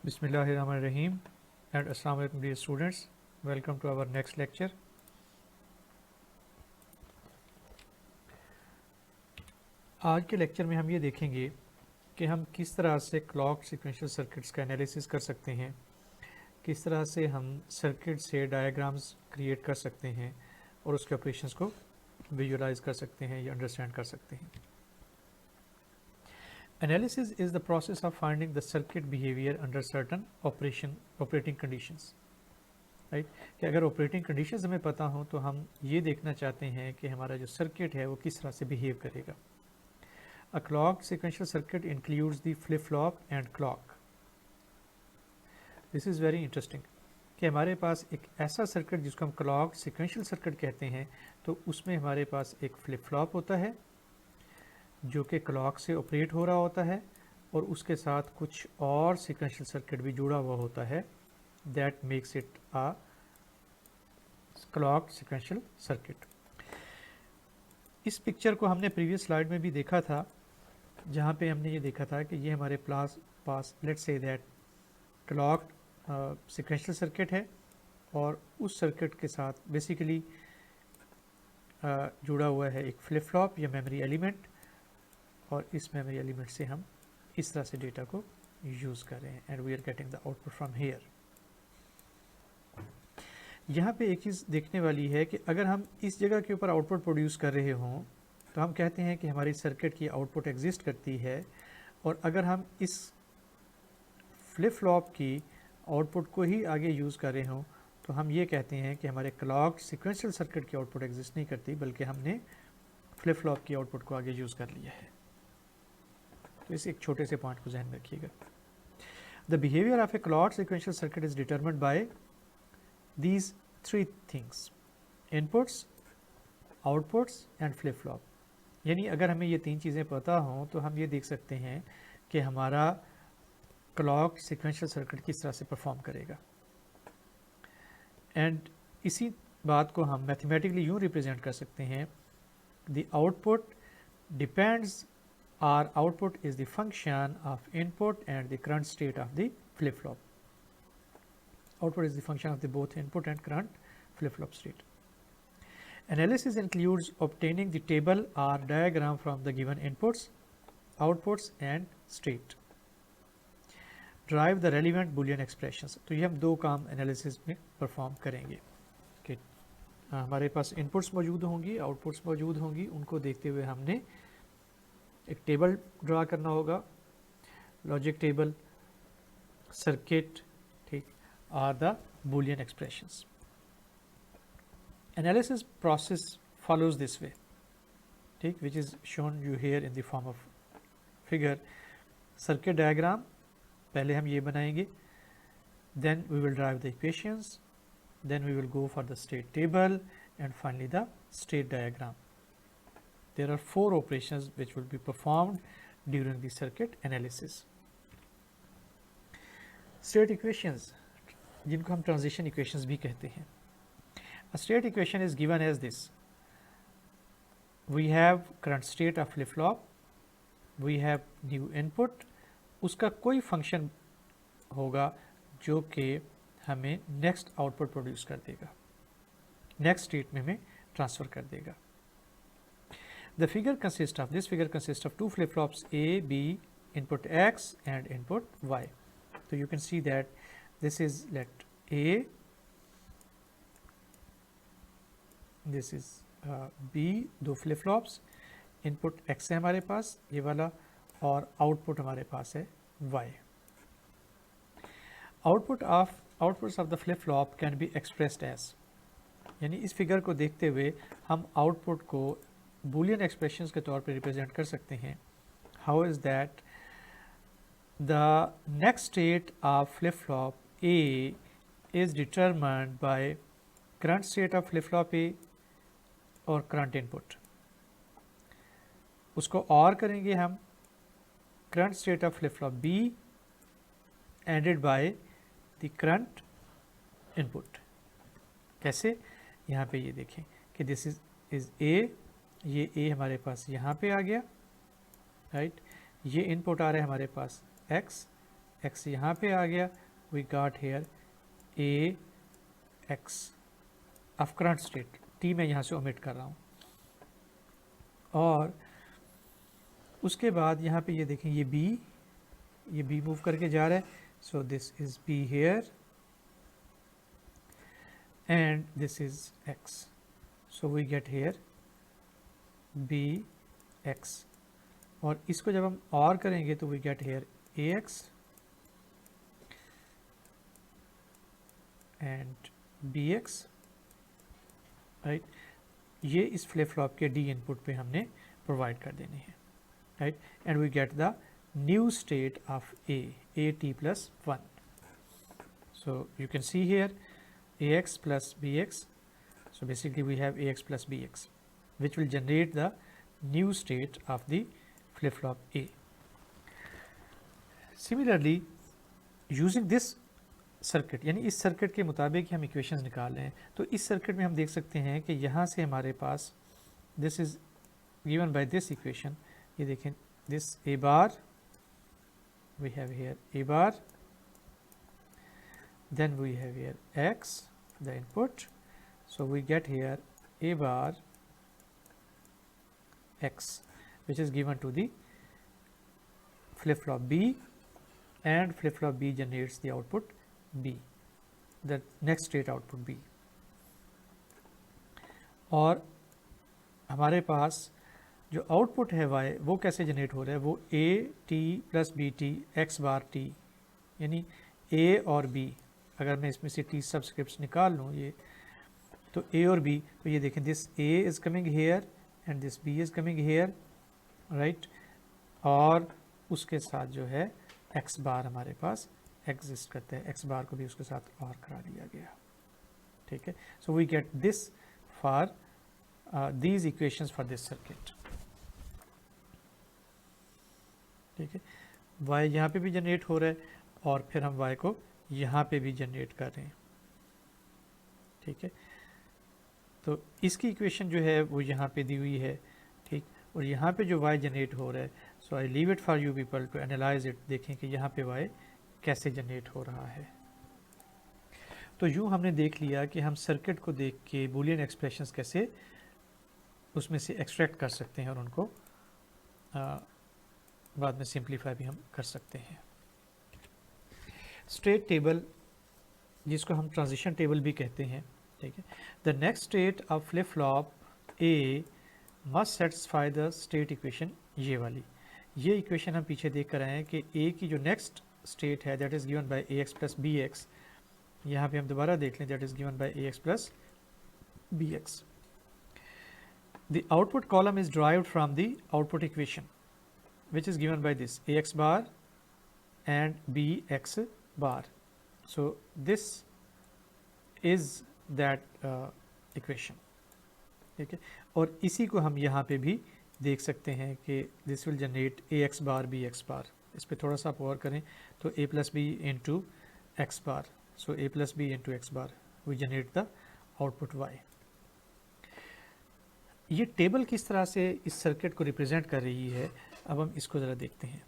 Bismillahirrahmanirrahim and Assalamu alaikum dear students. Welcome to our next lecture. आज के lecture में हम ये देखेंगे कि हम किस तरह से क्लॉक सीक्वेंशियल सर्किट्स का एनालिसिस कर सकते हैं, किस तरह से हम सर्किट से डायग्राम्स क्रिएट कर सकते हैं और उसके ऑपरेशंस को विजुअलाइज कर सकते हैं या अंडरस्टैंड कर सकते हैं. Analysis is the process of finding the circuit behavior under certain operating conditions. Right कि अगर ऑपरेटिंग कंडीशंस हमें पता हो तो हम ये देखना चाहते हैं कि हमारा जो सर्किट है वो किस तरह से बिहेव करेगा. A clock sequential circuit includes the flip flop and clock. This is very interesting कि हमारे पास एक ऐसा सर्किट जिसको हम क्लॉक सीक्वेंशियल सर्किट कहते हैं, तो उसमें हमारे पास एक फ्लिप फ्लॉप होता है जो कि क्लॉक से ऑपरेट हो रहा होता है और उसके साथ कुछ और सीक्वेंशियल सर्किट भी जुड़ा हुआ होता है. That makes it a clock sequential circuit. इस पिक्चर को हमने प्रीवियस स्लाइड में भी देखा था, जहाँ पे हमने ये देखा था कि ये हमारे पास let's say that clock sequential circuit है और उस सर्किट के साथ बेसिकली जुड़ा हुआ है एक फ्लिप फ्लॉप या मेमोरी एलिमेंट, और इस मेमोरी एलिमेंट से हम इस तरह से डेटा को यूज़ कर रहे हैं and we are getting the output from here. यहाँ पे एक चीज़ देखने वाली है कि अगर हम इस जगह के ऊपर आउटपुट प्रोड्यूस कर रहे हों तो हम कहते हैं कि हमारी सर्किट की आउटपुट एग्जिस्ट करती है, और अगर हम इस फ्लिप फ्लॉप की आउटपुट को ही आगे यूज़ कर रहे हों तो हम ये कहते हैं कि हमारे क्लॉक सीक्वेंशियल सर्किट की आउटपुट एग्जिस्ट नहीं करती, बल्कि हमने फ्लिप फ्लॉप की आउटपुट को आगे यूज़ कर लिया है. तो इस एक छोटे से पॉइंट को ध्यान में रखिएगा. The behaviour of a clock sequential circuit is determined bye these three things: inputs, outputs and flip flop. यानी अगर हमें ये तीन चीज़ें पता हों तो हम ये देख सकते हैं कि हमारा क्लॉक सीक्वेंशियल सर्किट किस तरह से परफॉर्म करेगा. एंड इसी बात को हम मैथमेटिकली यूँ रिप्रेजेंट कर सकते हैं: the output depends or output is the function of input and the current state of the flip flop. Output is the function of the both input and current flip flop state. Analysis includes obtaining the table or diagram from the given inputs, outputs and state. Derive the relevant boolean expressions. तो ये हम दो काम analysis में perform करेंगे कि हमारे पास inputs मौजूद होंगी, आउटपुट्स मौजूद होंगी, उनको देखते हुए हमने एक टेबल ड्रा करना होगा, लॉजिक टेबल, सर्किट, ठीक, are the Boolean expressions. Analysis process follows this way, ठीक, which is shown you here in the form of figure. Circuit diagram पहले हम ये बनाएंगे, then we will derive the equations, then we will go for the state table and finally the state diagram. There are four operations which will be performed during the circuit analysis. State equations, जिनको हम transition equations भी कहते हैं. A state equation is given as this: we have current state of flip flop, we have new input, उसका कोई function होगा जो कि हमें next output produce कर देगा, next state में हमें transfer कर देगा. The figure consists of two flip flops A, B, input X and input Y. So you can see that this is let A, this is B, दो flip flops, input X है हमारे पास ये वाला, और output हमारे पास है Y. Outputs of the flip flop can be expressed as, यानी इस फिगर को देखते हुए हम आउटपुट को बूलियन एक्सप्रेशंस के तौर पे रिप्रेजेंट कर सकते हैं. How is that? The next state of flip flop A is determined by current state of flip flop A और करंट इनपुट. उसको और करेंगे हम current state of flip flop B ANDed by the current input. कैसे? यहाँ पे ये देखें कि दिस इज़ ए, ये A हमारे पास यहाँ पे आ गया, राइट. ये इनपुट आ रहा है हमारे पास X, x यहाँ पे आ गया, we got here A X of current state, T मैं यहाँ से ओमिट कर रहा हूँ। और उसके बाद यहाँ पे ये देखें ये बी मूव करके जा रहा है, so this is B here and this is x, so we get here B X. और इसको जब हम और करेंगे तो we get here A X and B X, right. ये इस फ्लिप फ्लॉप के डी इनपुट पे हमने प्रोवाइड कर देने हैं, right. And we get the new state of A T plus 1. So you can see here ax plus bx, so basically we have ax plus bx which will generate the new state of the flip flop A. Similarly using this circuit, यानी इस circuit के मुताबिक हम equations निकाल रहे हैं, तो इस सर्किट में हम देख सकते हैं कि यहाँ से हमारे पास this is given by this equation, ये देखें this A bar, we have here A bar, then we have here x the input, so we get here a bar x which is given to the flip flop B, and flip flop B generates the output B, the next state output B. और हमारे पास जो output है y वो कैसे generate हो रहा है, वो a t plus B T X bar T, यानी a और b, अगर मैं इसमें से टी सबस्क्रिप्ट्स निकाल लूँ ये, तो a और b, तो ये देखें this a is coming here and this b is coming here, right. और उसके साथ जो है x बार हमारे पास एग्जिस्ट करता है, x बार को भी उसके साथ और करा दिया गया, ठीक है। So we get this for these equations for this circuit, ठीक है। y यहाँ पे भी जनरेट हो रहा है और फिर हम y को यहाँ पे भी जनरेट कर रहे हैं, ठीक है। तो इसकी इक्वेशन जो है वो यहाँ पे दी हुई है, ठीक। और यहाँ पे जो y जनरेट हो रहा है, so I leave it for you people to analyse it, देखें कि यहाँ पे y कैसे जनरेट हो रहा है। तो यूँ हमने देख लिया कि हम सर्किट को देख के बूलियन एक्सप्रेशंस कैसे उसमें से एक्सट्रैक्ट कर सकते हैं और उनको बाद में सिंप्लीफाई भी हम कर सकते हैं। स्टेट टेबल, जिसको हम ट्रांजिशन टेबल भी कहते हैं, ठीक है। The next state of flip flop A must satisfy the state equation, ये वाली, ये इक्वेशन हम पीछे देख कर आए हैं कि ए की जो नेक्स्ट स्टेट है that is given by A X plus B X, यहाँ पे हम दोबारा देख लें that is given by A X plus B X. The output column is derived from the output equation which is given by this ax bar and bx bar. So this is that equation, ठीक है। और इसी को हम यहाँ पे भी देख सकते हैं कि this will generate ax bar bx bar। इस पे थोड़ा सा आप और करें तो a plus b into x bar, so a plus b into x bar we generate the output y। ये टेबल किस तरह से इस सर्किट को रिप्रेजेंट कर रही है, अब हम इसको ज़रा देखते हैं।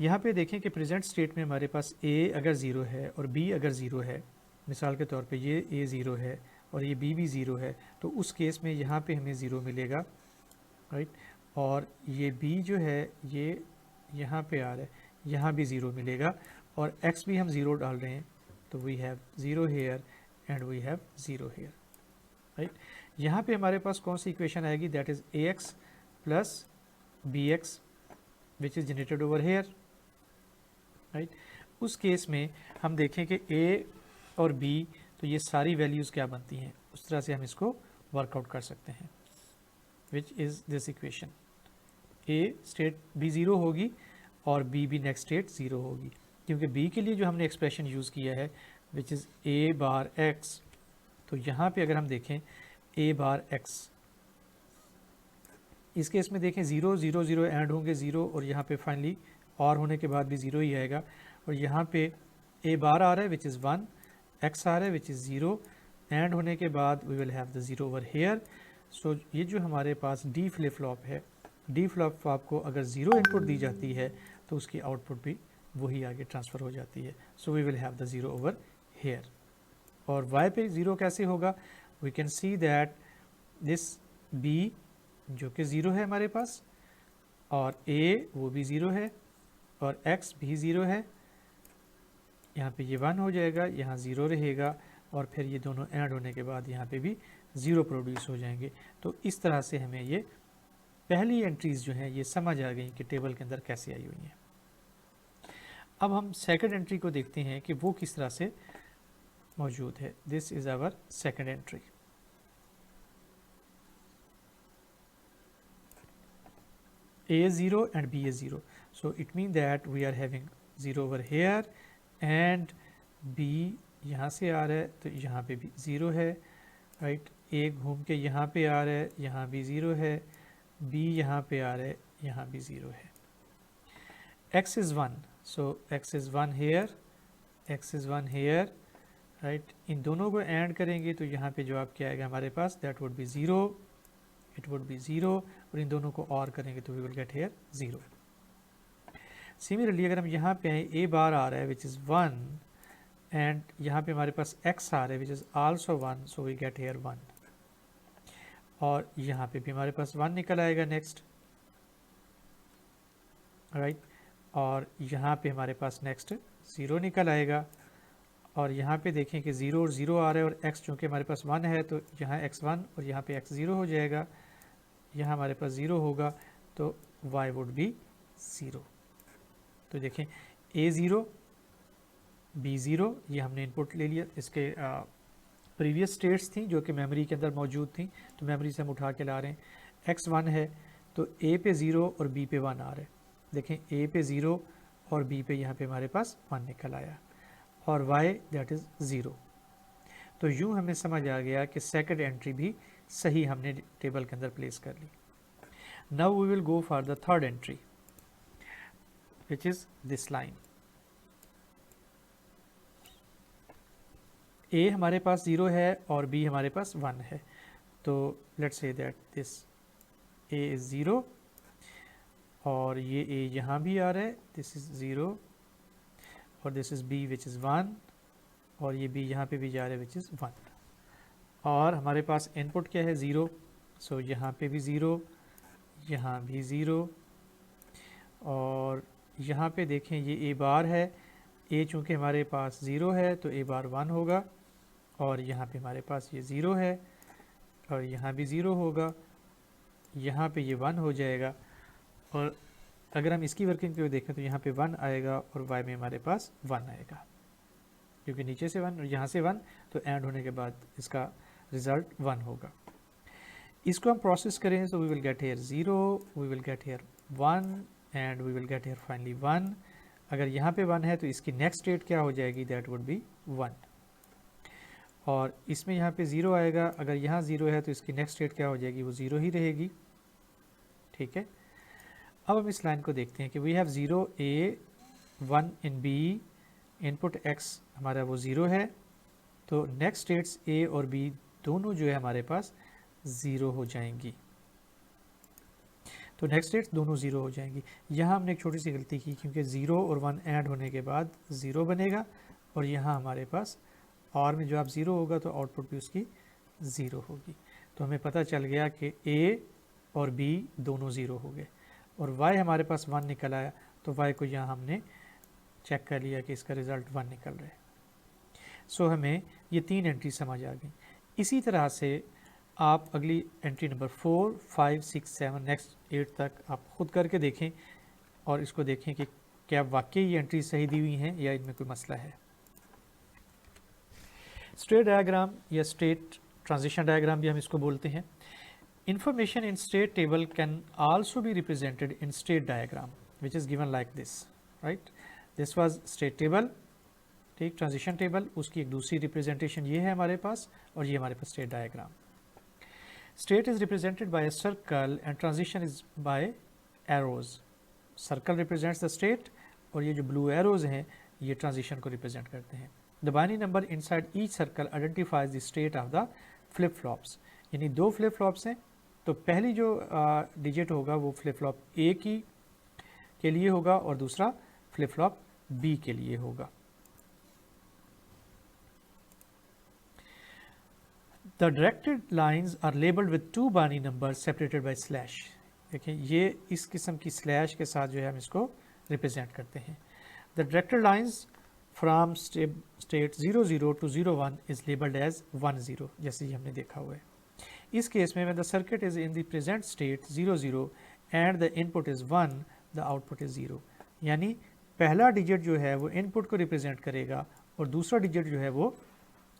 यहाँ पे देखें कि प्रेजेंट स्टेट में हमारे पास A अगर ज़ीरो है और B अगर ज़ीरो है, मिसाल के तौर पे ये A ज़ीरो है और ये B भी ज़ीरो है, तो उस केस में यहाँ पे हमें ज़ीरो मिलेगा, राइट। और ये B जो है ये यहाँ पे आ रहा है, यहाँ भी ज़ीरो मिलेगा, और X भी हम ज़ीरो डाल रहे हैं, तो we have zero here and we have zero here, right. यहाँ पे हमारे पास कौन सी इक्वेशन आएगी, that is A X plus B X which is generated over here, right. उस केस में हम देखें कि ए और बी, तो ये सारी वैल्यूज़ क्या बनती हैं, उस तरह से हम इसको वर्कआउट कर सकते हैं, which is this equation. A state B zero होगी और बी भी नेक्स्ट स्टेट ज़ीरो होगी, क्योंकि बी के लिए जो हमने एक्सप्रेशन यूज़ किया है which is a bar x, तो यहाँ पे अगर हम देखें ए बार एक्स, इस केस में देखें ज़ीरो ज़ीरो ज़ीरो ऐड होंगे ज़ीरो, और यहाँ पे फाइनली और होने के बाद भी ज़ीरो ही आएगा, और यहाँ पे ए बार आ रहा है विच इज़ वन, एक्स आ रहा है विच इज़ ज़ीरो, ऐड होने के बाद we will have the zero over here. So ये जो हमारे पास डी फ्लिप फ्लॉप है, डी फ्लिप फ्लॉप को अगर ज़ीरो इनपुट दी जाती है तो उसकी आउटपुट भी वही आगे ट्रांसफ़र हो जाती है। So we will have the zero over here. और y पे ज़ीरो कैसे होगा? We can see that this b जो कि ज़ीरो है हमारे पास, और a वो भी ज़ीरो है, और x भी ज़ीरो है। यहाँ पे ये 1 हो जाएगा, यहाँ ज़ीरो रहेगा, और फिर ये दोनों ऐड होने के बाद यहाँ पे भी ज़ीरो प्रोड्यूस हो जाएंगे। तो इस तरह से हमें ये पहली एंट्रीज़ जो हैं ये समझ आ गई कि टेबल के अंदर कैसे आई हुई हैं। अब हम सेकंड एंट्री को देखते हैं कि वो किस तरह से मौजूद है। This is our second entry. A is 0 and B is 0. So it means that we are having 0 over here and B यहाँ से आ रहा है तो यहाँ पे भी 0 है, राइट। A घूम के यहाँ पे आ रहा है, यहाँ भी 0 है, B यहाँ पे आ रहा है, यहाँ भी 0 है। X is 1, so X is 1 here, X is 1 here, right. इन दोनों को ऐड करेंगे तो यहाँ पे जवाब क्या आएगा हमारे पास? That would be 0, it would be 0, और इन दोनों को और करेंगे तो we will get here 0। Similarly अगर हम यहाँ पे आए, a बार आ रहा है विच इज़ 1 एंड यहाँ पे हमारे पास x आ रहा है which is also 1, so we get here 1, और यहाँ पे भी हमारे पास 1 निकल आएगा नेक्स्ट, राइट। और यहाँ पे हमारे पास नेक्स्ट 0 निकल आएगा, और यहाँ पे देखें कि 0 और 0 आ रहा है, और x चूँकि हमारे पास 1 है तो यहाँ x1 और यहाँ पे x 0 हो जाएगा, यहाँ हमारे पास 0 होगा तो y वुड बी 0। तो देखें a 0 b 0, ये हमने इनपुट ले लिया, इसके प्रीवियस स्टेट्स थी जो कि मेमोरी के अंदर मौजूद थी, तो मेमोरी से हम उठा के ला रहे हैं। x 1 है तो a पे 0 और b पे 1 आ रहा है। देखें a पे 0 और b पे यहाँ पे हमारे पास 1 निकल आया, और y दैट इज़ 0। तो यूँ हमें समझ आ गया कि सेकंड एंट्री भी सही हमने टेबल के अंदर प्लेस कर ली। Now we will go for the third entry which is this line. a हमारे पास 0 है और b हमारे पास 1 है, तो let's say that this a is 0, और ये a यहाँ भी आ रहा है, दिस इज़ 0, और this is b which is 1, और ये b यहाँ पे भी जा रहा है विच इज़ 1, और हमारे पास इनपुट क्या है? 0, सो यहाँ पे भी 0, यहाँ भी 0, और यहाँ पे देखें ये a बार है, a चूँकि हमारे पास 0 है तो a बार 1 होगा, और यहाँ पे हमारे पास ये 0 है, और यहाँ भी 0 होगा, यहाँ पे ये 1 हो जाएगा, और अगर हम इसकी वर्किंग को देखें तो यहाँ पे 1 आएगा और y में हमारे पास 1 आएगा, क्योंकि नीचे से 1 और यहाँ से 1, तो ऐड होने के बाद इसका रिज़ल्ट 1 होगा। इसको हम प्रोसेस करें तो we will get here 0, we will get here 1 and we will get here finally 1। अगर यहाँ पे 1 है तो इसकी नेक्स्ट स्टेट क्या हो जाएगी? दैट वुड बी 1, और इसमें यहाँ पे 0 आएगा, अगर यहाँ 0 है तो इसकी नेक्स्ट स्टेट क्या हो जाएगी? वो 0 ही रहेगी, ठीक है। अब हम इस लाइन को देखते हैं कि we have 0 a 1 in b, input x हमारा वो 0 है, तो नेक्स्ट स्टेट्स a और b दोनों जो है हमारे पास 0 हो जाएंगी, तो नेक्स्ट स्टेट्स दोनों 0 हो जाएंगी। यहाँ हमने एक छोटी सी गलती की, क्योंकि 0 और 1 ऐड होने के बाद 0 बनेगा, और यहाँ हमारे पास और में जब 0 होगा तो आउटपुट भी उसकी 0 होगी। तो हमें पता चल गया कि a और b दोनों 0 हो गए, और y हमारे पास 1 निकल आया, तो y को यहाँ हमने चेक कर लिया कि इसका रिज़ल्ट 1 निकल रहा है। सो हमें ये 3 एंट्री समझ आ गई। इसी तरह से आप अगली एंट्री नंबर 4, 5, 6, 7 नेक्स्ट 8 तक आप ख़ुद करके देखें, और इसको देखें कि क्या वाकई ये एंट्री सही दी हुई हैं या इनमें कोई मसला है। स्टेट डायग्राम या स्टेट ट्रांजिशन डायग्राम भी हम इसको बोलते हैं। Information in state table can also be represented in state diagram, which is given like this, right? This was state table, ठीक, ट्रांजिशन टेबल, उसकी एक दूसरी रिप्रेजेंटेशन ये है हमारे पास, और ये हमारे पास state diagram. State is represented by a circle and transition is by arrows. Circle represents the state, और ये जो ब्लू एरोज हैं ये ट्रांजिशन को रिप्रेजेंट करते हैं। The binary number inside each circle identifies the state of the flip flops, यानी 2 flip flops हैं, तो पहली जो डिजिट होगा वो फ्लिप फ्लॉप ए की के लिए होगा, और दूसरा फ्लिप फ्लॉप बी के लिए होगा। The directed lines are labeled with 2 binary number separated by slash. देखिए ये इस किस्म की स्लैश के साथ जो है हम इसको रिप्रेजेंट करते हैं। The directed lines from state 00 to 01 is labeled as 10, जैसे ये हमने देखा हुआ है। इस केस में when the circuit is in the present state 00 and the input is 1, the output is 0। यानी पहला डिजिट जो है वो इनपुट को रिप्रेजेंट करेगा और दूसरा डिजिट जो है वो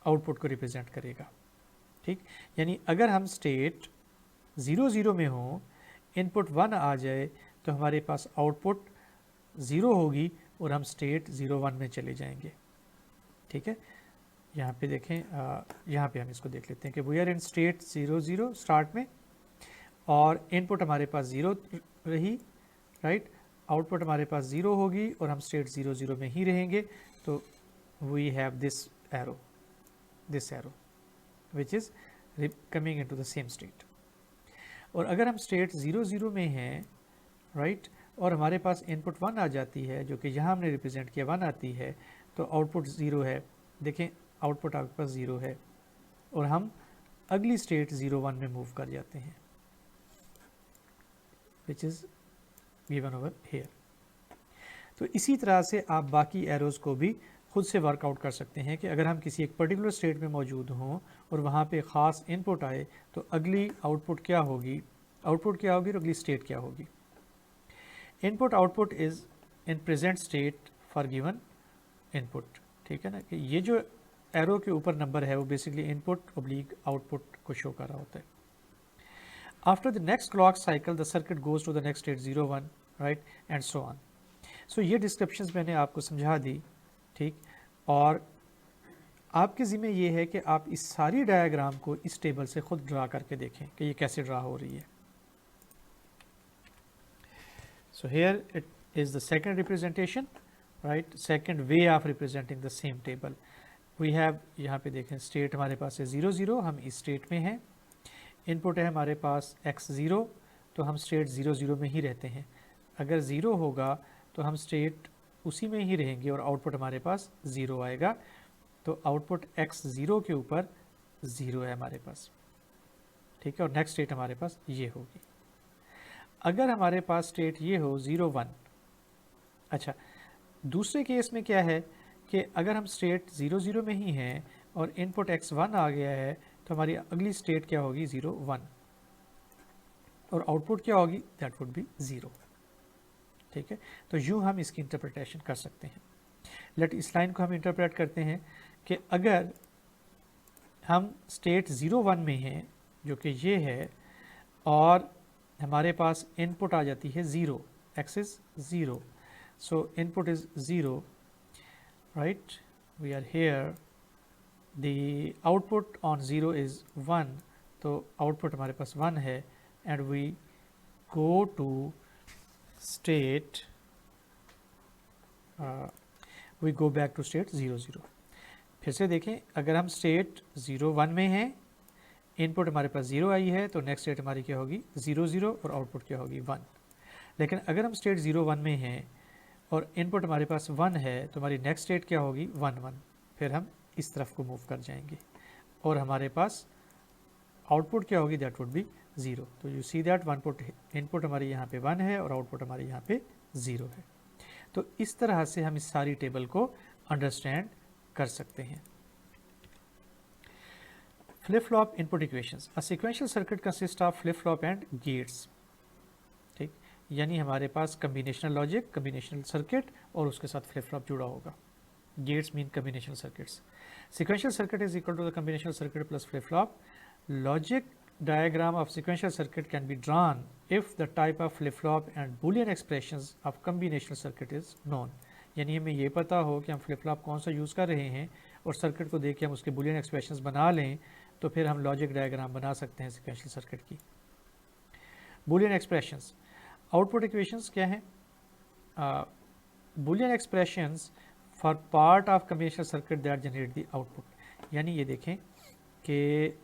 आउटपुट को रिप्रेजेंट करेगा। ठीक, यानी अगर हम स्टेट 00 में हो, इनपुट 1 आ जाए तो हमारे पास आउटपुट 0 होगी और हम स्टेट 01 में चले जाएंगे। ठीक है, यहाँ पे देखें, यहाँ पे हम इसको देख लेते हैं कि we are in state 00 start में और इनपुट हमारे पास 0 रही, राइट, आउटपुट हमारे पास 0 होगी और हम स्टेट 00 में ही रहेंगे। तो we have this arrow which is coming into the same state. और अगर हम स्टेट 00 में हैं, राइट, और हमारे पास इनपुट 1 आ जाती है जो कि यहाँ हमने रिप्रेजेंट किया 1 आती है, तो आउटपुट 0 है। देखें आउटपुट आपके पास 0 है और हम अगली स्टेट 01 में मूव कर जाते हैं which is given over here. तो इसी तरह से आप बाकी एरोज़ को भी खुद से वर्कआउट कर सकते हैं कि अगर हम किसी एक पर्टिकुलर स्टेट में मौजूद हों और वहाँ पे ख़ास इनपुट आए तो अगली आउटपुट क्या होगी और अगली स्टेट क्या होगी। Input output is in present state for given input. ठीक है ना, कि ये जो एरो के ऊपर नंबर है वो बेसिकली इनपुट ऑब्लिक आउटपुट को शो कर रहा होता है। After the next clock cycle the circuit goes to the next state 01, right, and so on. So ये डिस्क्रिप्शंस मैंने आपको समझा दी। ठीक, और आपके ज़िम्मे ये है कि आप इस सारी डायग्राम को इस टेबल से खुद ड्रा करके देखें कि ये कैसे ड्रा हो रही है। So here it is the second representation, right, second way of representing the same table. We have, यहाँ पे देखें स्टेट हमारे पास है 00, हम इस स्टेट में हैं। इनपुट है हमारे पास x0, तो हम स्टेट 00 में ही रहते हैं। अगर 0 होगा तो हम स्टेट उसी में ही रहेंगे और आउटपुट हमारे पास 0 आएगा। तो आउटपुट x0 के ऊपर 0 है हमारे पास। ठीक है, और नेक्स्ट स्टेट हमारे पास ये होगी। अगर हमारे पास स्टेट ये हो 01, अच्छा, दूसरे केस में क्या है कि अगर हम स्टेट 00 में ही हैं और इनपुट x1 आ गया है तो हमारी अगली स्टेट क्या होगी 01 और आउटपुट क्या होगी, दैट वुड बी 0। ठीक है, तो यूँ हम इसकी इंटरप्रिटेशन कर सकते हैं। लेट इस लाइन को हम इंटरप्रेट करते हैं कि अगर हम स्टेट 01 में हैं जो कि ये है और हमारे पास इनपुट आ जाती है 0, x is 0, so input is 0, right, we are here, the output on 0 is 1, तो आउटपुट हमारे पास 1 है and we go to state we go back to state 00। फिर से देखें, अगर हम स्टेट 01 में हैं, इनपुट हमारे पास 0 आई है तो नेक्स्ट स्टेट हमारी क्या होगी 00 और आउटपुट क्या होगी 1। लेकिन अगर हम स्टेट 01 में हैं और इनपुट हमारे पास 1 है तो हमारी नेक्स्ट स्टेट क्या होगी 1, फिर हम इस तरफ को मूव कर जाएंगे और हमारे पास आउटपुट क्या होगी, दैट वुड बी 0। तो यू सी दैट इनपुट हमारी यहाँ पे 1 है और आउटपुट हमारे यहाँ पे 0 है। तो इस तरह से हम इस सारी टेबल को अंडरस्टैंड कर सकते हैं। Flip flop input equations, a sequential circuit consist of flip flop and gates. ठीक, यानी हमारे पास कम्बिनेशनल लॉजिक, कम्बिनेशनल सर्किट और उसके साथ फ्लिप फ्लॉप जुड़ा होगा। Gates mean combinational circuits. Sequential circuit is equal to the combinational circuit plus flip flop. Logic diagram of sequential circuit can be drawn if the type of flip-flop and boolean expressions of combinational circuit is known। यानी हमें ये पता हो कि हम flip flop कौन सा use कर रहे हैं और सर्किट को देख के हम उसके बूलियन एक्सप्रेशंस बना लें तो फिर हम लॉजिक डायग्राम बना सकते हैं सीक्वेंशियल सर्किट की। बूलियन एक्सप्रेशंस, आउटपुट इक्वेशंस क्या हैं, Boolean expressions for part of combinational circuit that generate the output. यानी ये देखें कि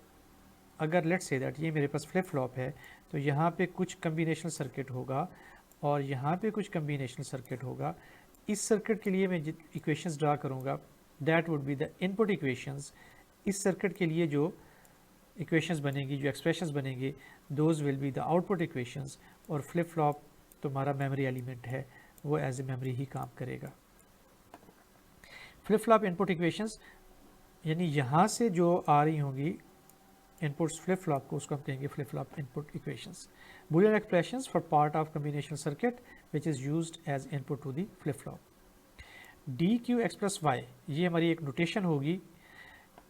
अगर लेट्स से दैट ये मेरे पास फ्लिप फ्लॉप है तो यहाँ पे कुछ कम्बिनेशनल सर्किट होगा और यहाँ पे कुछ कम्बिनेशनल सर्किट होगा। इस सर्किट के लिए मैं इक्वेशंस ड्रा करूँगा, that would be the input equations. इस सर्किट के लिए जो इक्वेशंस बनेंगी, जो एक्सप्रेशंस बनेंगे, those will be the output equations. और फ्लिप फ्लॉप तुम्हारा मेमोरी एलिमेंट है, वो एज ए मेमोरी ही काम करेगा। फ्लिप फ्लॉप इनपुट इक्वेशंस यानी यहाँ से जो आ रही होंगी इनपुट्स फ्लिप फ्लॉप को, उसको हम कहेंगे flip flop input equations. Boolean expressions for part of combination circuit which is used as input to the flip flop. D Q X plus Y, ये हमारी एक नोटेशन होगी।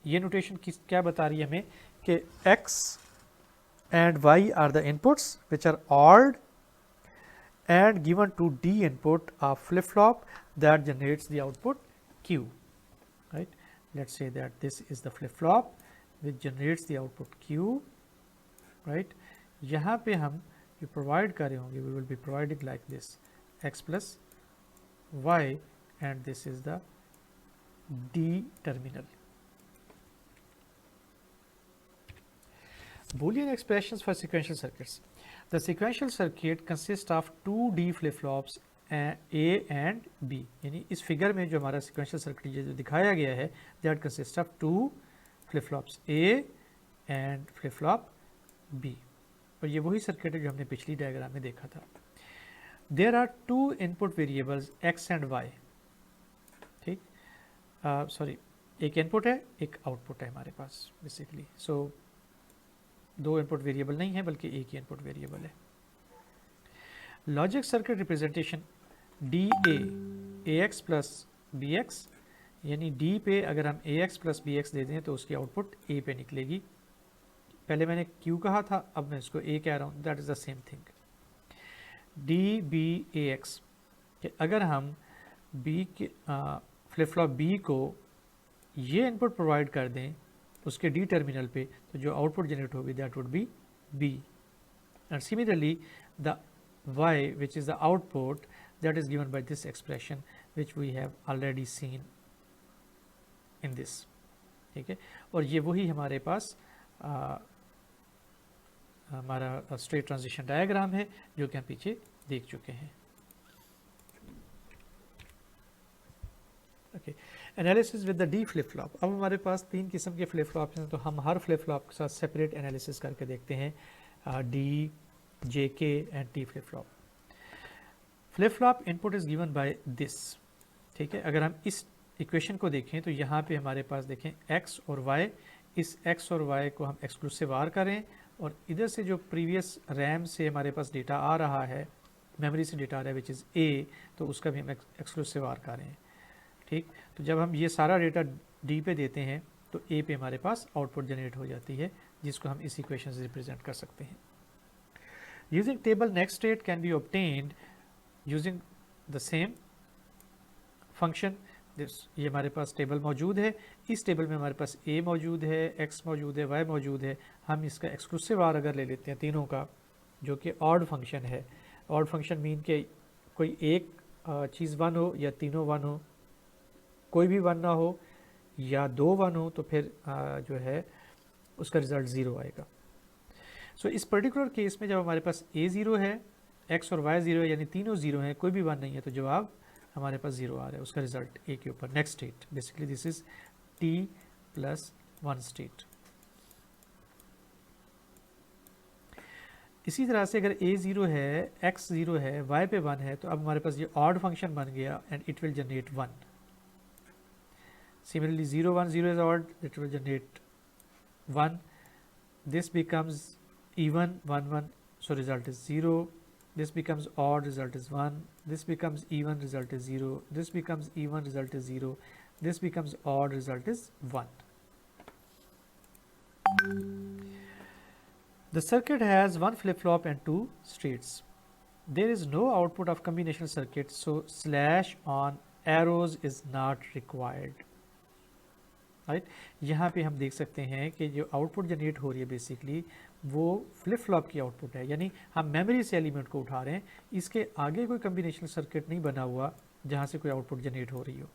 ये नोटेशन क्या बता रही है हमें कि x and y are the inputs which are ORed and given to D input of flip flop that generates the output Q, right? Let's say that this is the flip flop which generates the output Q, right? यहाँ पे हम जो provide कर रहे होंगे, we will be providing like this, x plus y and this is the D terminal. Boolean expressions for sequential circuits. The sequential circuit consists of two D flip-flops A and B. यानी इस figure में जो हमारा sequential circuit जो दिखाया गया है, that consists of two flip-flops A and flip-flop B. और ये वही सर्किट है जो हमने पिछली डायग्राम में देखा था। There are two input variables X and Y. ठीक, सॉरी, एक इनपुट है, एक आउटपुट है हमारे पास बेसिकली। सो दो इनपुट वेरिएबल नहीं है बल्कि एक ही इनपुट वेरिएबल है। Logic circuit representation D A X plus B X, यानी डी पे अगर हम A X plus B X दे दें तो उसकी आउटपुट ए पे निकलेगी। पहले मैंने क्यू कहा था, अब मैं इसको ए कह रहा हूँ, that is the same thing. D B A X, अगर हम बी के फ्लिप फ्लॉप बी को ये इनपुट प्रोवाइड कर दें उसके डी टर्मिनल पे, तो जो आउटपुट जनरेट होगी that would be B. And similarly the Y which is the output that is given by this expression which we have already seen in this. ठीक है, और ये वही हमारे पास हमारा स्टेट ट्रांजिशन डायग्राम है जो कि हम पीछे देख चुके हैं। Okay, analysis with the D flip flop. अब हमारे पास तीन किस्म के फ्लिप फ्लॉप हैं, तो हम हर फ्लिप फ्लॉप के साथ सेपरेट एनालिसिस करके देखते हैं। डी, जे के and T flip flop. Flip flop input is given by this. ठीक है, अगर हम इस इक्वेशन को देखें तो यहाँ पे हमारे पास देखें x और y, इस x और y को हम एक्सक्लूसिव आर करें और इधर से जो प्रीवियस रैम से हमारे पास डेटा आ रहा है, मेमोरी से डेटा आ रहा है विच इज़ a, तो उसका भी हम एक्सक्लूसिव आर करें। ठीक, तो जब हम ये सारा डेटा डी पे देते हैं तो ए पे हमारे पास आउटपुट जनरेट हो जाती है, जिसको हम इस इक्वेशन से रिप्रेजेंट कर सकते हैं। Using table next state can be obtained using the same function. ये हमारे पास टेबल मौजूद है, इस टेबल में हमारे पास ए मौजूद है, एक्स मौजूद है, वाई मौजूद है। हम इसका एक्सक्लूसिव आर अगर ले लेते हैं तीनों का, जो कि ऑड फंक्शन है। ऑड फंक्शन मीन के कोई एक चीज़ वन हो या तीनों वन हो, कोई भी वन ना हो या दो वन हो, तो फिर जो है उसका रिज़ल्ट ज़ीरो आएगा। सो इस पर्टिकुलर केस में जब हमारे पास ए ज़ीरो है, एक्स और वाई ज़ीरो है, यानी तीनों ज़ीरो हैं, कोई भी वन नहीं है, तो जवाब हमारे पास ज़ीरो आ रहा है, उसका रिज़ल्ट ए के ऊपर। Next state, basically this is T plus one state. इसी तरह से अगर ए ज़ीरो है, एक्स ज़ीरो है, वाई पे वन है, तो अब हमारे पास ये ऑड फंक्शन बन गया and it will generate one. Similarly, 0, 1, 0 is odd, it will generate 1. This becomes even, 1, 1, so result is 0. This becomes odd, result is 1. This becomes even, result is 0. This becomes even, result is 0. This becomes odd, result is 1. The circuit has one flip-flop and two states. There is no output of combination circuit, so slash on arrows is not required. Right, यहाँ पे हम देख सकते हैं कि जो output generate हो रही है बेसिकली वो फ्लिप फ्लॉप की आउटपुट है, यानी हम मेमोरी से एलिमेंट को उठा रहे हैं, इसके आगे कोई कम्बिनेशन सर्किट नहीं बना हुआ जहाँ से कोई आउटपुट जनरेट हो रही हो।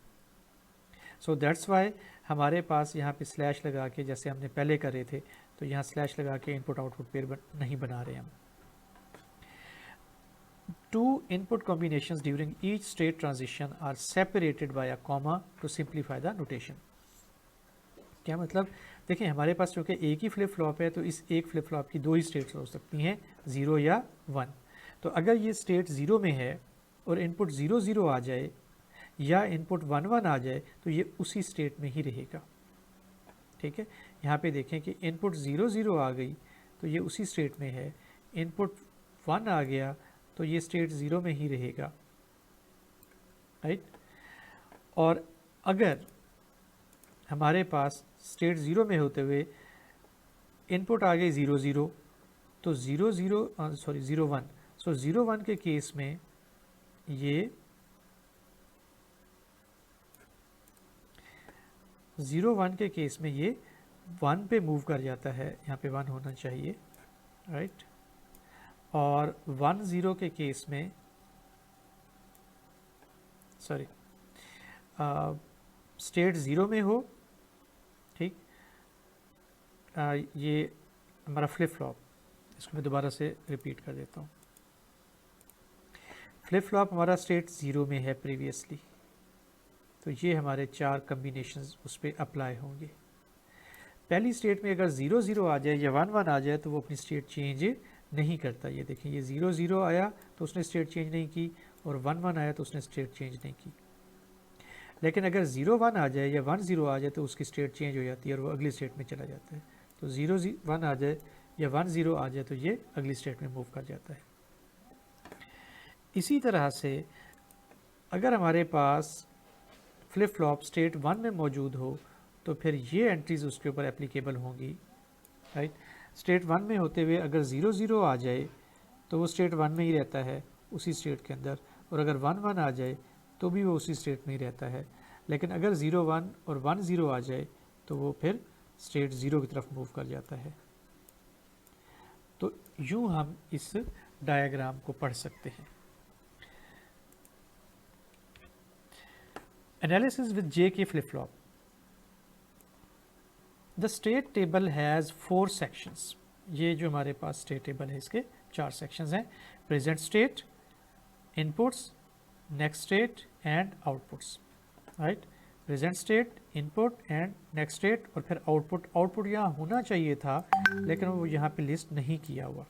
सो दैट्स वाई हमारे पास यहाँ पे स्लैश लगा के, जैसे हमने पहले कर रहे थे, तो यहाँ स्लैश लगा के इनपुट आउटपुट पेयर नहीं बना रहे हम। Two input combinations during each state transition are separated by a comma to simplify the notation. क्या मतलब, देखिए हमारे पास चूँकि एक ही फ्लिप फ्लॉप है तो इस एक फ्लिप फ्लॉप की दो ही स्टेट्स हो सकती हैं, 0 या 1। तो अगर ये स्टेट 0 में है और इनपुट 0 0 आ जाए या इनपुट 1 1 आ जाए तो ये उसी स्टेट में ही रहेगा। ठीक है, यहाँ पे देखें कि इनपुट 0 0 आ गई तो ये उसी स्टेट में है, इनपुट 1 आ गया तो ये स्टेट 0 में ही रहेगा, राइट। और अगर हमारे पास स्टेट 0 में होते हुए इनपुट आ गई 0 0 तो 0 1, सो 0 1 के केस में ये 0 1 के केस में ये 1 पे मूव कर जाता है, यहाँ पे 1 होना चाहिए, राइट। और 1 0 के केस में स्टेट 0 में हो, ठीक, ये हमारा फ्लिप फ्लॉप, इसको मैं दोबारा से रिपीट कर देता हूँ। फ्लिप फ्लॉप हमारा स्टेट 0 में है प्रीवियसली, तो ये हमारे 4 कम्बिनेशंस उस पर अप्लाई होंगे। पहली स्टेट में अगर 0 0 आ जाए या 1 1 आ जाए तो वो अपनी स्टेट चेंज नहीं करता। ये देखें, ये 0 0 आया तो उसने स्टेट चेंज नहीं की, और 1 1 आया तो उसने स्टेट चेंज नहीं की। लेकिन अगर 0 1 आ जाए या 1 0 आ जाए तो उसकी स्टेट चेंज हो जाती है और वो अगली स्टेट में चला जाता है। तो 0 1 आ जाए या 1 0 आ जाए तो ये अगली स्टेट में मूव कर जाता है। इसी तरह से अगर हमारे पास फ्लिप फ्लॉप स्टेट 1 में मौजूद हो तो फिर ये एंट्रीज उसके ऊपर एप्लीकेबल होंगी, राइट। स्टेट 1 में होते हुए अगर 0 0 आ जाए तो वो स्टेट 1 में ही रहता है उसी स्टेट के अंदर, और अगर 1 1 आ जाए तो भी वो उसी स्टेट में ही रहता है। लेकिन अगर 0 1 और 1 0 आ जाए तो वो फिर स्टेट 0 की तरफ मूव कर जाता है। तो यूँ हम इस डायग्राम को पढ़ सकते हैं। Analysis with JK flip-flop. The state table has 4 sections. ये जो हमारे पास स्टेट टेबल है इसके 4 सेक्शंस हैं, present state, inputs, next state and outputs, right. Present state, input and next state, और फिर आउटपुट। आउटपुट यहाँ होना चाहिए था लेकिन वो यहाँ पे लिस्ट नहीं किया हुआ।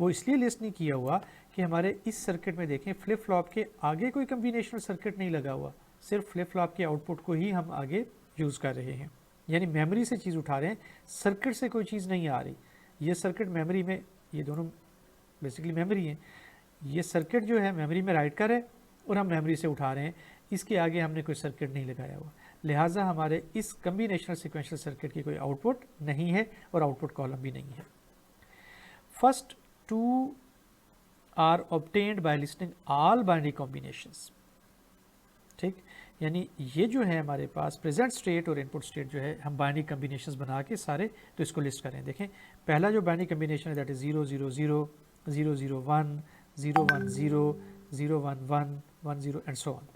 वो इसलिए लिस्ट नहीं किया हुआ कि हमारे इस सर्किट में देखें फ्लिप फ्लॉप के आगे कोई कम्बिनेशनल सर्किट नहीं लगा हुआ, सिर्फ फ्लिप फ्लॉप के आउटपुट को ही हम आगे यूज़ कर रहे हैं, यानी मेमोरी से चीज़ उठा रहे हैं, सर्किट से कोई चीज़ नहीं आ रही। ये सर्किट मेमोरी में, ये दोनों बेसिकली मेमोरी हैं, ये सर्किट जो है मेमोरी में राइट कर है और हम मेमोरी से उठा रहे हैं, इसके आगे हमने कोई सर्किट नहीं लगाया हुआ। लिहाजा हमारे इस कम्बिनेशनल सिक्वेंशियल सर्किट की कोई आउटपुट नहीं है और आउटपुट कॉलम भी नहीं है। First 2 are obtained by listing all binary combinations, ठीक। यानी ये जो है हमारे पास प्रेजेंट स्टेट और इनपुट स्टेट जो है हम बाइनरी कम्बिनेशंस बना के सारे तो इसको लिस्ट करें। देखें पहला जो बाइनरी कम्बिनेशन है that is 0 0 0 0 0 1 0 1 0 0 1 1 1 0 and so on.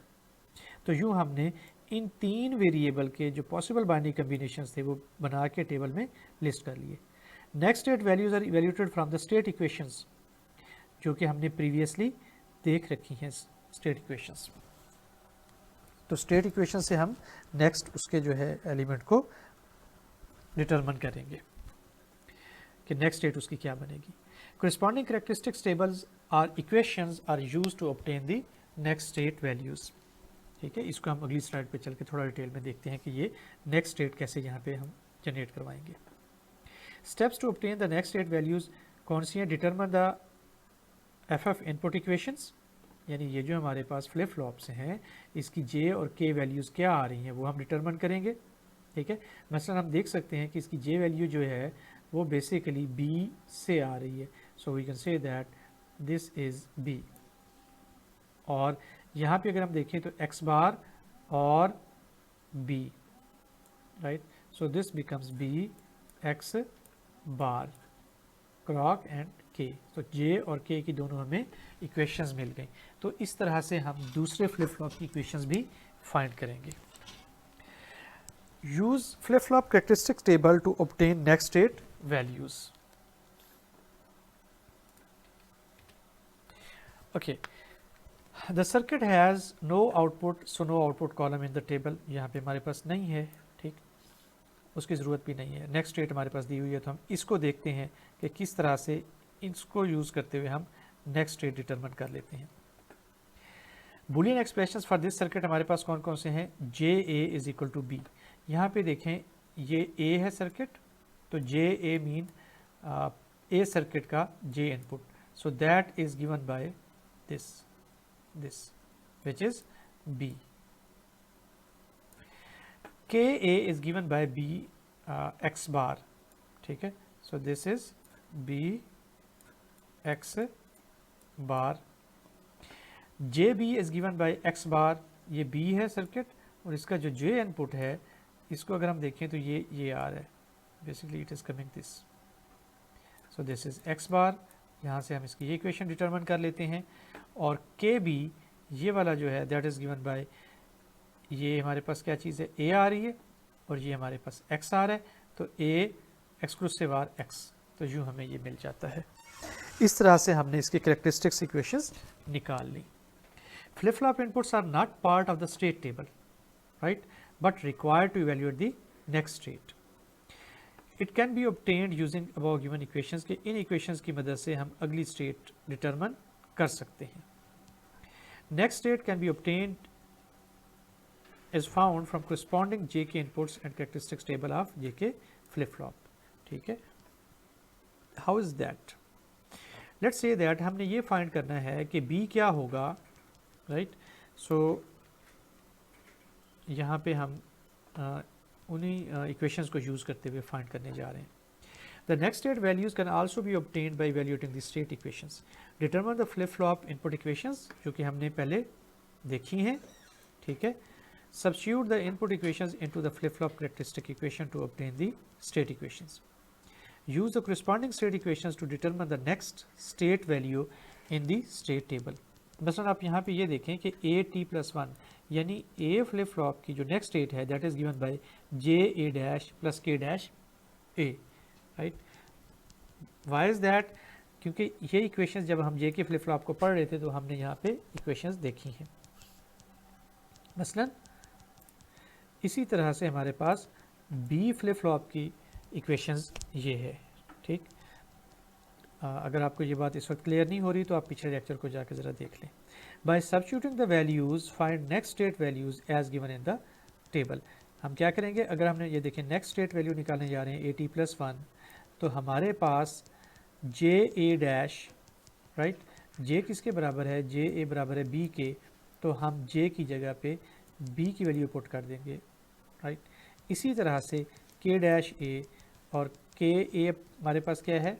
तो यूँ हमने इन 3 वेरिएबल के जो पॉसिबल बाइनरी कम्बिनेशंस थे वो बना के टेबल में लिस्ट कर लिए। Next state values are evaluated from the state equations, जो कि हमने प्रीवियसली देख रखी हैं स्टेट इक्वेशंस। तो स्टेट इक्वेशन से हम नेक्स्ट उसके जो है एलिमेंट को डिटरमिन करेंगे कि नेक्स्ट स्टेट उसकी क्या बनेगी। corresponding characteristics tables or equations are used to obtain the next state values। ठीक है, इसको हम अगली स्लाइड पे चल के थोड़ा डिटेल में देखते हैं कि ये नेक्स्ट स्टेट कैसे यहाँ पे हम जनरेट करवाएंगे। Steps to obtain the next state values कौन सी हैं? Determine the F input equations, यानी ये जो हमारे पास फ्लिप फ्लॉप्स हैं इसकी जे और के वैल्यूज़ क्या आ रही हैं वो हम डिटरमिन करेंगे। ठीक है, मसलन हम देख सकते हैं कि इसकी जे वैल्यू जो है वो बेसिकली बी से आ रही है, so we can say that this is B. और यहाँ पे अगर हम देखें तो एक्स बार और B, right, so this becomes B x bar क्रॉक एंड के। तो जे और के की दोनों हमें इक्वेशंस मिल गई। तो इस तरह से हम दूसरे फ्लिप फ्लॉप की इक्वेशंस भी फाइंड करेंगे। Use flip flop characteristics table to obtain next state values. Okay, the circuit has no output, so no output column in the table. यहाँ पे हमारे पास नहीं है, ठीक, उसकी ज़रूरत भी नहीं है। नेक्स्ट स्टेट हमारे पास दी हुई है, तो हम इसको देखते हैं कि किस तरह से इसको यूज़ करते हुए हम नेक्स्ट स्टेट डिटरमिन कर लेते हैं। Boolean expressions for this circuit हमारे पास कौन कौन से हैं? जे ए इज इक्वल टू बी। यहाँ पे देखें, ये ए है सर्किट, तो जे ए मीन ए सर्किट का J input, so that is given by this which is B. Ka is given by B x bar, ठीक है, so this is B x bar. JB is given by x bar, ये B है circuit, और इसका जो J input है, इसको अगर हम देखें तो ये R है, basically it is coming this, so this is x bar। यहाँ से हम इसकी ये इक्वेशन डिटरमिन कर लेते हैं, और के बी ये वाला जो है दैट इज़ गिवन बाय, ये हमारे पास क्या चीज़ है, ए आ रही है, और ये हमारे पास एक्स आ रहा है, तो ए एक्सक्लूसिव आर एक्स, तो यूँ हमें ये मिल जाता है। इस तरह से हमने इसकी कैरेक्टरिस्टिक्स इक्वेशंस निकाल ली। Flip flop inputs are not part of the state table, right, but required to evaluate the next state. It can be obtained using above given equations, के इन इक्वेशंस की मदद से हम अगली स्टेट डिटरमिन कर सकते हैं। Next state can be obtained is found from corresponding JK inputs and characteristics table of JK flip flop, ठीक है। How is that? Let's say that हमने ये फाइंड करना है कि B क्या होगा, राइट, सो यहाँ पे हम उन्हीं इक्वेशंस को यूज़ करते हुए फाइंड करने जा रहे हैं। The next state values can also be obtained by evaluating the state equations. Determine the flip-flop input equations, जो कि हमने पहले देखी हैं, ठीक है। Substitute the input equations into the flip-flop characteristic equation to obtain the state equations. Use the corresponding state equations to determine the next state value in the state table. मसलन आप यहाँ पे ये देखें कि a(t+1) यानी a फ्लिप फ्लॉप की जो नेक्स्ट स्टेट है that is given by JA dash plus K dash A, right. Why is that? क्योंकि ये इक्वेशंस जब हम जे के फ्लिप फ्लॉप को पढ़ रहे थे तो हमने यहाँ पे इक्वेशंस देखी हैं। मसलन इसी तरह से हमारे पास बी फ्लिप फ्लॉप की इक्वेशंस ये है, ठीक। अगर आपको ये बात इस वक्त क्लियर नहीं हो रही तो आप पिछले लेक्चर को जाकर ज़रा देख लें। By substituting the values find next state values as given in the table. हम क्या करेंगे, अगर हमने ये देखें नेक्स्ट स्टेट वैल्यू निकालने जा रहे हैं AT+1, तो हमारे पास JA डैश, राइट, J किसके बराबर है, JA बराबर है B के, तो हम J की जगह पे B की वैल्यू पुट कर देंगे, राइट। इसी तरह से K डैश A और KA हमारे पास क्या है,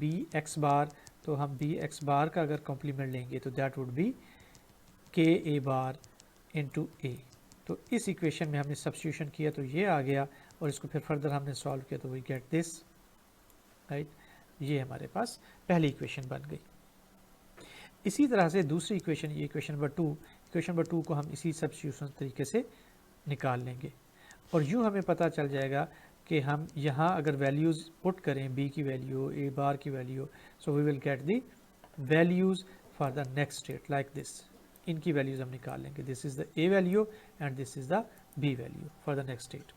BX बार, तो हम BX बार का अगर कॉम्प्लीमेंट लेंगे तो that would B KA bar into A। तो इस इक्वेशन में हमने सब्स्टिट्यूशन किया तो ये आ गया, और इसको फिर फर्दर हमने सॉल्व किया तो वी गेट दिस, राइट। ये हमारे पास पहली इक्वेशन बन गई। इसी तरह से दूसरी इक्वेशन, ये इक्वेशन नंबर 2 को हम इसी सब्स्टिट्यूशन तरीके से निकाल लेंगे, और यूँ हमें पता चल जाएगा कि हम यहाँ अगर वैल्यूज़ पुट करें, B की वैल्यू, A बार की value, so we will get the values for the next state like this. इनकी वैल्यूज़ हम निकाल लेंगे, this is the A value and this is the B value for the next state.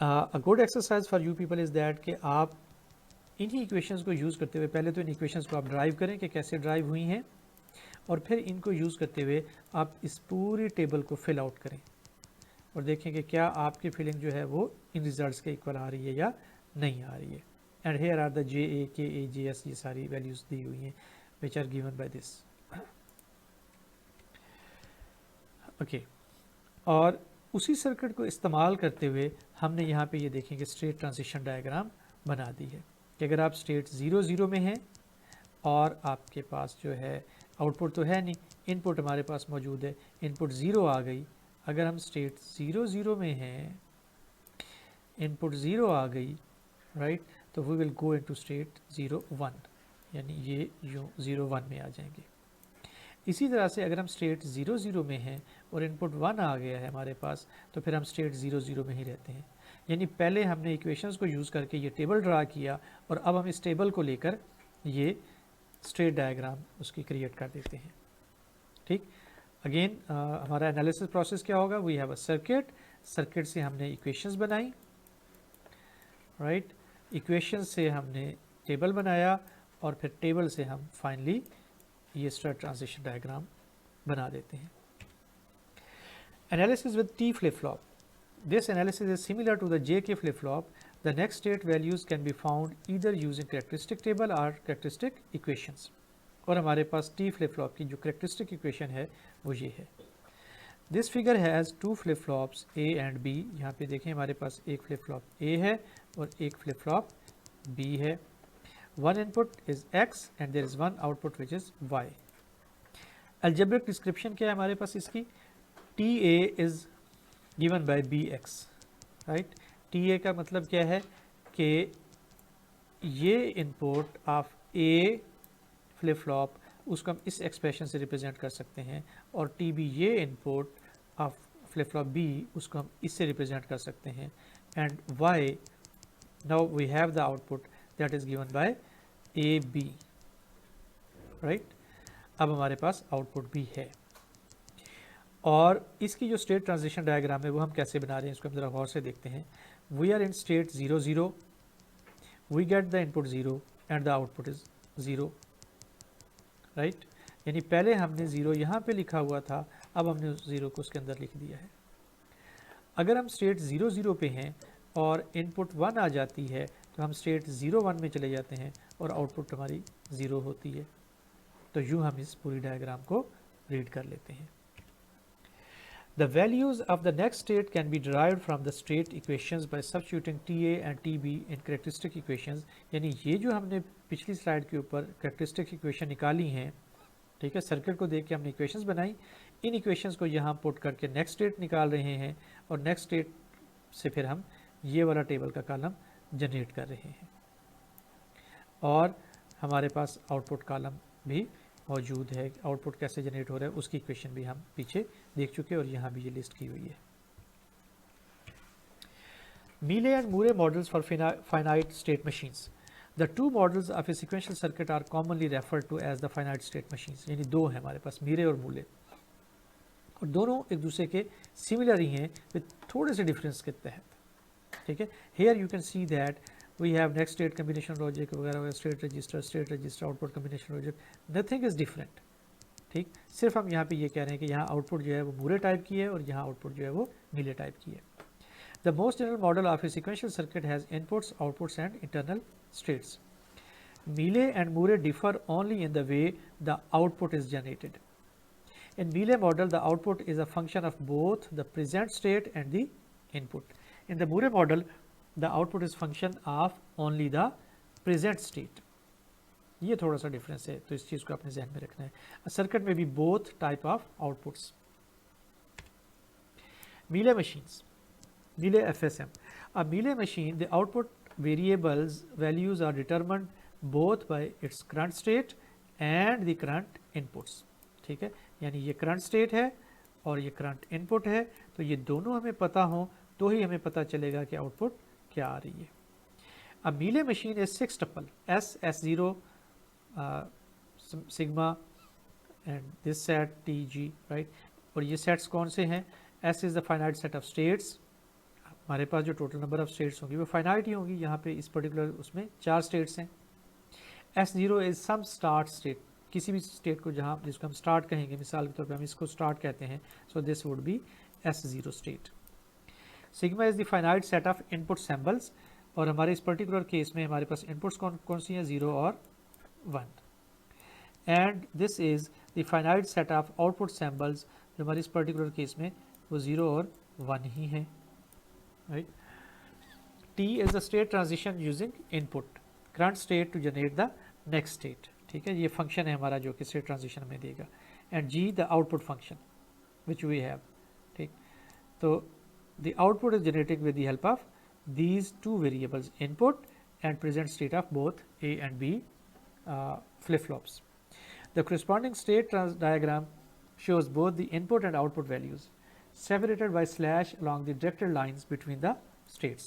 A good exercise for you people is that कि आप इन्हीं equations को use करते हुए पहले तो इन इक्वेशंस को आप ड्राइव करें कि कैसे ड्राइव हुई हैं, और फिर इनको यूज़ करते हुए आप इस पूरी टेबल को फिल आउट करें और देखें कि क्या आपकी फिलिंग जो है वो इन रिजल्ट्स के इक्वल आ रही है या नहीं आ रही है। And here are the JA KA JS, ये सारी वैल्यूज़ दी हुई हैं which are given by this, okay. और उसी सर्किट को इस्तेमाल करते हुए हमने यहाँ पे ये देखें कि स्टेट ट्रांजिशन डायग्राम बना दी है कि अगर आप स्टेट 0 0 में हैं और आपके पास जो है आउटपुट तो है नहीं, इनपुट हमारे पास मौजूद है, इनपुट 0 आ गई। अगर हम स्टेट 0 0 में हैं, इनपुट 0 आ गई, राइट, तो we will go into state 0 1, यानी ये यूँ 0 1 में आ जाएंगे। इसी तरह से अगर हम स्टेट 0 0 में हैं और इनपुट 1 आ गया है हमारे पास, तो फिर हम स्टेट 0 0 में ही रहते हैं। यानी पहले हमने इक्वेशंस को यूज़ करके ये टेबल ड्रा किया, और अब हम इस टेबल को लेकर ये स्टेट डायग्राम उसकी क्रिएट कर देते हैं। ठीक, अगेन हमारा एनालिसिस प्रोसेस क्या होगा, we have a circuit, circuit से हमने इक्वेशंस बनाई, राइट, इक्वेशंस से हमने टेबल बनाया और फिर टेबल से हम फाइनली ये स्टेट ट्रांजिशन डायग्राम बना देते हैं। Analysis with T flip flop, this analysis is similar to the J K flip flop, the next state values can be found either using characteristic table और characteristic equations. और हमारे पास T flip flop की जो characteristic equation है वो ये है। This figure has two flip flops A and B. यहाँ पे देखें हमारे पास एक फ्लिप फ्लॉप ए है और एक फ्लिप फ्लॉप बी है। One input is X and there is one output which is Y. Algebraic description क्या है हमारे पास इसकी, T A is given by B X, right. T A का मतलब क्या है कि ये input of A flip flop उसको हम इस एक्सप्रेशन से रिप्रेजेंट कर सकते हैं, और टी बी ये input of flip flop B उसको हम इससे रिप्रेजेंट कर सकते हैं, and Y now we have the output that is given by A B, right. अब हमारे पास आउटपुट भी है, और इसकी जो स्टेट ट्रांजिशन डायग्राम है वो हम कैसे बना रहे हैं इसको हम ज़रा गौर से देखते हैं। We are in state 0 0, we get the input 0 and the output is 0, right. यानी पहले हमने 0 यहाँ पे लिखा हुआ था, अब हमने उस 0 को उसके अंदर लिख दिया है। अगर हम स्टेट 0 0 पे हैं और इनपुट 1 आ जाती है तो हम स्टेट 0 1 में चले जाते हैं और आउटपुट हमारी 0 होती है। तो यूँ हम इस पूरी डायग्राम को रीड कर लेते हैं। The values of the next state can be derived from the state equations by substituting TA and TB in characteristic equations। यानी ये जो हमने पिछली स्लाइड के ऊपर characteristic equation निकाली हैं, ठीक है, सर्किट को देख के हमने इक्वेशंस बनाई, इन इक्वेशंस को यहाँ पुट करके नेक्स्ट स्टेट निकाल रहे हैं, और नेक्स्ट स्टेट से फिर हम ये वाला टेबल का कॉलम जनरेट कर रहे हैं, और हमारे पास आउटपुट कॉलम भी मौजूद है। आउटपुट कैसे जनरेट हो रहा है उसकी इक्वेशन भी हम पीछे देख चुके हैं और यहाँ भी ये लिस्ट की हुई है। Mealy and Moore models for finite state machines, the two models of a sequential circuit are commonly referred to as the finite state machines. यानी दो हैं हमारे पास, मीरे और मूले, और दोनों एक दूसरे के सिमिलर ही हैं विद थोड़े से डिफरेंस के तहत, ठीक है। Here you can see that we have next state combination logic वगैरह, state register output combination logic, nothing is different, ठीक। सिर्फ हम यहाँ पे ये कह रहे हैं कि यहाँ आउटपुट जो है वो मूरे टाइप की है और यहाँ आउटपुट जो है वो मीले टाइप की है। The most general model of a sequential circuit has inputs, outputs and internal states. Mealy and Moore differ only in the way the output is generated. In Mealy model, the output is a function of both the present state and the input. In the Moore model, the output is function of only the present state. ये थोड़ा सा difference है, तो इस चीज़ को अपने जहन में रखना है। सर्किट में भी both type of outputs. Mealy machines, Mealy FSM. A Mealy machine, the output variables values are determined both by its current state and the current inputs. ठीक है, यानी ये करंट स्टेट है और ये करंट इनपुट है, तो ये दोनों हमें पता हो तो ही हमें पता चलेगा कि आउटपुट क्या आ रही है। अब Mealy machine is 6 tuple S S0 sigma and this set T G, right. और ये सेट्स कौन से हैं? S is the finite set of states. हमारे पास जो टोटल नंबर ऑफ स्टेट्स होंगी वो फाइनाइट ही होंगी। यहाँ पे इस पर्टिकुलर उसमें 4 स्टेट्स हैं। S0 is some start state, किसी भी स्टेट को जहाँ जिसको हम स्टार्ट कहेंगे, मिसाल के तौर पे हम इसको स्टार्ट कहते हैं, so this would be S0 state. Sigma is the finite set of input symbols, और हमारे इस पर्टिकुलर केस में हमारे पास इनपुट्स कौन सी हैं? 0 और 1। And this is the finite set of output symbols, जो हमारे इस पर्टिकुलर केस में वो 0 और 1 ही हैं, right. T is the state transition using input current state to generate the next state, ठीक है। ये फंक्शन है हमारा जो कि स्टेट ट्रांजिशन में देगा। And G the output function which we have, ठीक। तो the output is generating with the help of these two variables, input and present state of both A and B flip-flops. The corresponding state diagram shows both the input and output values separated by slash along the directed lines between the states,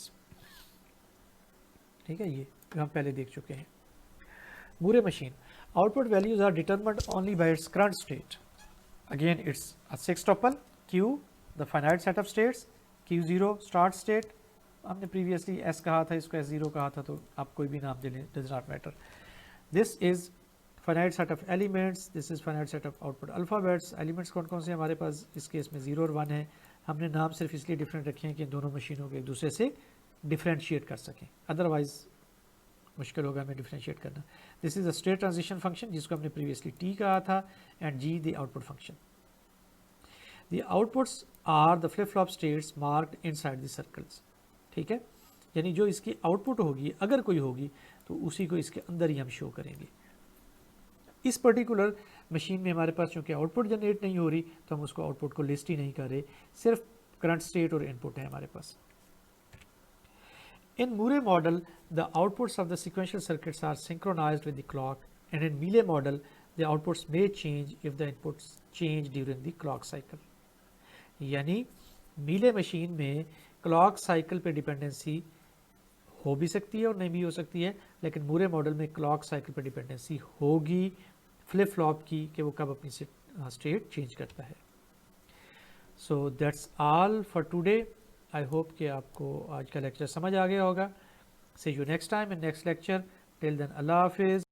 ठीक है। ये हम पहले देख चुके हैं। Moore machine, Output values are determined only by its current state. Again, it's a 6 tuple Q, the finite set of states, Q0 start state. हमने previously S कहा था, इसको S0 कहा था, तो आप कोई भी नाम दे लें, does not matter. This is finite set of elements, this is finite set of output alphabets. Elements कौन कौन से हमारे पास इस केस में 0 और 1 है. हमने नाम सिर्फ इसलिए डिफरेंट रखे हैं कि इन दोनों मशीनों को एक दूसरे से डिफ्रेंशिएट कर सकें, अदरवाइज मुश्किल होगा हमें डिफ्रेंशिएट करना. This is a state transition function जिसको हमने प्रीवियसली टी कहा था, and G the output function. The outputs are the flip flop states marked inside the circles. ठीक है, यानी जो इसकी आउटपुट होगी अगर कोई होगी तो उसी को इसके अंदर ही हम शो करेंगे. इस पर्टिकुलर मशीन में हमारे पास चूँकि आउटपुट जनरेट नहीं हो रही तो हम उसको आउटपुट को लिस्ट ही नहीं कर रहे, सिर्फ करंट स्टेट और इनपुट है हमारे पास. In Moore model, the outputs of the sequential circuits are synchronized with the clock, and in Mealy model, the outputs may change if the inputs change during the clock cycle. यानी Mealy machine में clock cycle पे dependency हो भी सकती है और नहीं भी हो सकती है, लेकिन मूरे मॉडल में क्लॉक साइकिल पे डिपेंडेंसी होगी फ्लिप फ्लॉप की कि वो कब अपनी स्टेट चेंज करता है. So that's all for today. I hope कि आपको आज का लेक्चर समझ आ गया होगा. See you next time in next lecture. Till then अल्लाह हाफिज़.